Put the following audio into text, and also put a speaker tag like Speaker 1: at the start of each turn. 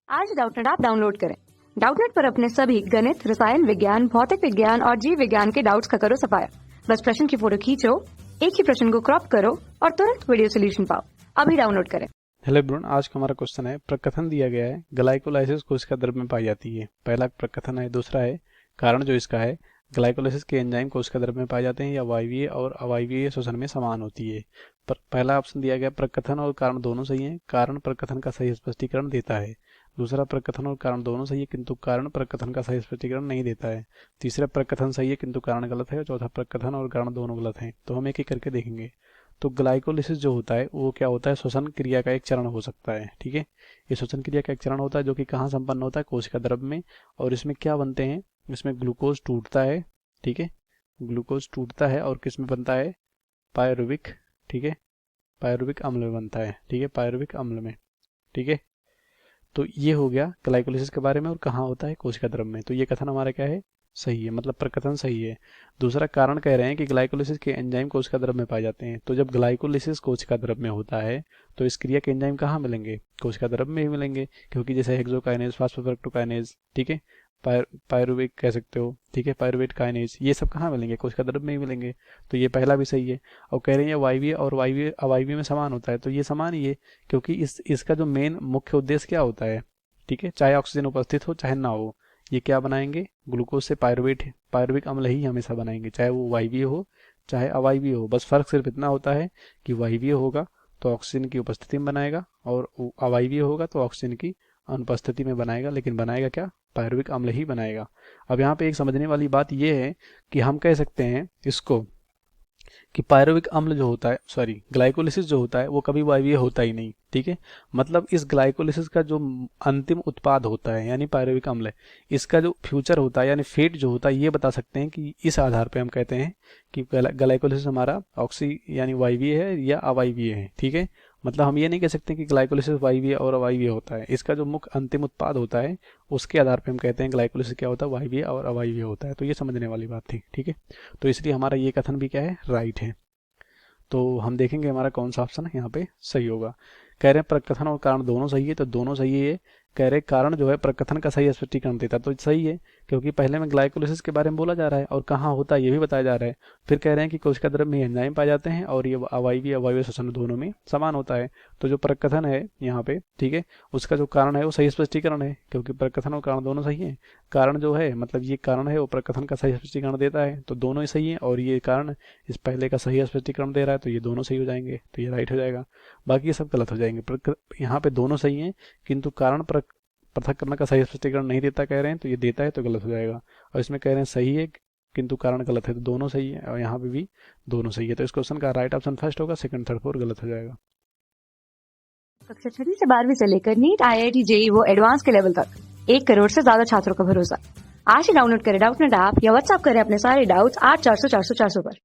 Speaker 1: आज Doubtnut app download करें। Doubtnut पर अपने सभी गणित, रसायन विज्ञान, भौतिक विज्ञान और जीव विज्ञान के डाउट्स का करो सफाया। बस प्रश्न की फोटो खींचो, एक ही प्रश्न को क्रॉप करो और तुरंत वीडियो सोल्यूशन पाओ। अभी डाउनलोड करें।
Speaker 2: हेलो एवरीवन, आज का हमारा क्वेश्चन है, प्रकथन दिया गया है ग्लाइकोलाइसिस कोशिका द्रव्य में पाई जाती है। पहला प्रकथन है। दूसरा है कारण जो इसका है, ग्लाइकोलाइसिस के एंजाइम कोशिका द्रव्य में पाए जाते हैं या वायवीय और अवायवीय श्वसन में समान होती है। पहला ऑप्शन दिया गया प्रकथन और कारण दोनों सही है, कारण प्रकथन का सही स्पष्टीकरण देता है। दूसरा प्रकथन और कारण दोनों सही है किंतु कारण प्रकथन का सही स्पष्टीकरण नहीं देता है। तीसरा प्रकथन सही है किंतु कारण गलत है और चौथा प्रकथन और कारण दोनों गलत हैं। तो हम एक एक करके देखेंगे। तो ग्लाइकोलिसिस जो होता है वो क्या होता है, श्वसन क्रिया का एक चरण हो सकता है। ठीक है, ये श्वसन क्रिया का एक चरण होता है जो कि कहाँ संपन्न होता है, कोशिका द्रव्य में। और इसमें क्या बनते हैं, इसमें ग्लूकोज टूटता है। ठीक है, ग्लूकोज टूटता है और किस में बनता है, पायरुविक। ठीक है, पायरुविक अम्ल में बनता है। ठीक है, पायरुविक अम्ल में। ठीक है, तो ये हो गया ग्लाइकोलिसिस के बारे में और कहाँ होता है, कोशिका द्रव्य में। तो ये कथन हमारा क्या है, सही है, मतलब प्रकथन सही है। दूसरा कारण कह रहे हैं कि ग्लाइकोलिसिस के एंजाइम कोशिका द्रव्य में पाए जाते हैं। तो जब ग्लाइकोलिसिस कोशिका द्रव्य में होता है तो इस क्रिया के एंजाइम कहाँ मिलेंगे, कोशिका द्रव्य में ही मिलेंगे, क्योंकि जैसे हेक्सोकाइनेज, फास्फोफ्रक्टोकाइनेज, ठीक है, पायरुविक कह सकते हो, ठीक है, पायरुवेट काइनेज, ये सब कहाँ मिलेंगे, कोशिका द्रव्य में ही मिलेंगे। तो ये पहला भी सही है। और कह रहे हैं वायवीय और वायवीय अवायवीय में समान होता है, तो ये समान ही है, क्योंकि इसका जो मेन मुख्य उद्देश्य क्या होता है, ठीक है, चाहे ऑक्सीजन उपस्थित हो चाहे ना हो, ये क्या बनाएंगे, ग्लूकोज से पायरुविक अम्ल ही हमेशा बनाएंगे, चाहे वो वायवीय हो चाहे अवायवीय हो। बस फर्क सिर्फ इतना होता है कि वायवीय होगा तो ऑक्सीजन की उपस्थिति में बनाएगा और अवायवीय होगा तो ऑक्सीजन की अनुपस्थिति में बनाएगा, लेकिन बनाएगा क्या, पायरुविक अम्ल ही बनाएगा। अब यहाँ पे एक समझने वाली बात यह है कि हम कह सकते हैं इसको कि पायरुविक अम्ल जो होता है, सॉरी, ग्लाइकोलिसिस जो होता है वो कभी वायवीय होता ही नहीं। ठीक है, मतलब इस ग्लाइकोलिसिस का जो अंतिम उत्पाद होता है यानी पायरुविक अम्ल, इसका जो फ्यूचर होता है यानी फेट जो होता है, ये बता सकते हैं कि इस आधार पे हम कहते हैं कि ग्लाइकोलिसिस हमारा ऑक्सी यानी वायवीय है या अवायवीय है। ठीक है, मतलब हम ये नहीं कह सकते कि ग्लाइकोलिसिस वायवीय और अवायवीय होता है। इसका जो मुख्य अंतिम उत्पाद होता है उसके आधार पे हम कहते हैं ग्लाइकोलिसिस क्या होता है, वायवीय और अवायवीय होता है। तो ये समझने वाली बात थी। ठीक है, तो इसलिए हमारा ये कथन भी क्या है, राइट है। तो हम देखेंगे हमारा कौन सा ऑप्शन यहाँ पे सही होगा। कह रहे हैं प्रकथन और कारण दोनों सही है, तो दोनों सही है। कह रहे कारण जो है प्रकथन का सही स्पष्टीकरण देता, तो सही है, क्योंकि पहले में ग्लाइकोलिसिस के बारे में बोला जा रहा है और कहाँ होता है ये भी बताया जा रहा है। फिर कह रहे हैं कि कोशिका द्रव्य में एंजाइम पाए जाते हैं और ये अवायवीय अवायवीय श्वसन दोनों में समान होता है। तो जो प्रकथन है यहाँ पे, ठीक है, उसका जो कारण है वो सही स्पष्टीकरण है, क्योंकि प्रकथन और कारण दोनों सही है। कारण जो है, मतलब ये कारण है वो प्रकथन का सही स्पष्टीकरण देता है, तो दोनों ही सही है। और ये कारण इस पहले का सही स्पष्टीकरण दे रहा है, तो ये दोनों सही हो जाएंगे, तो ये राइट हो जाएगा। बाकी ये सब गलत हो जाएंगे। यहाँ पे दोनों सही है किंतु कारण पृथक्करण का सही स्पष्टीकरण नहीं देता कह रहे हैं, तो ये देता है तो गलत हो जाएगा। और इसमें कह रहे हैं सही है किंतु कारण गलत है, तो दोनों सही है और यहाँ पे भी दोनों सही है। तो इस क्वेश्चन का राइट ऑप्शन फर्स्ट होगा, सेकंड, थर्ड, फोर्थ गलत हो जाएगा।
Speaker 1: कक्षा 6 से 12वीं से लेकर नीट, IIT, JEE वो एडवांस के लेवल तक 1 करोड़ से ज्यादा छात्रों का भरोसा। आज ही डाउनलोड करें डाउटनेट ऐप या व्हाट्सएप करें अपने सारे डाउट्स 8400 400 400 पर।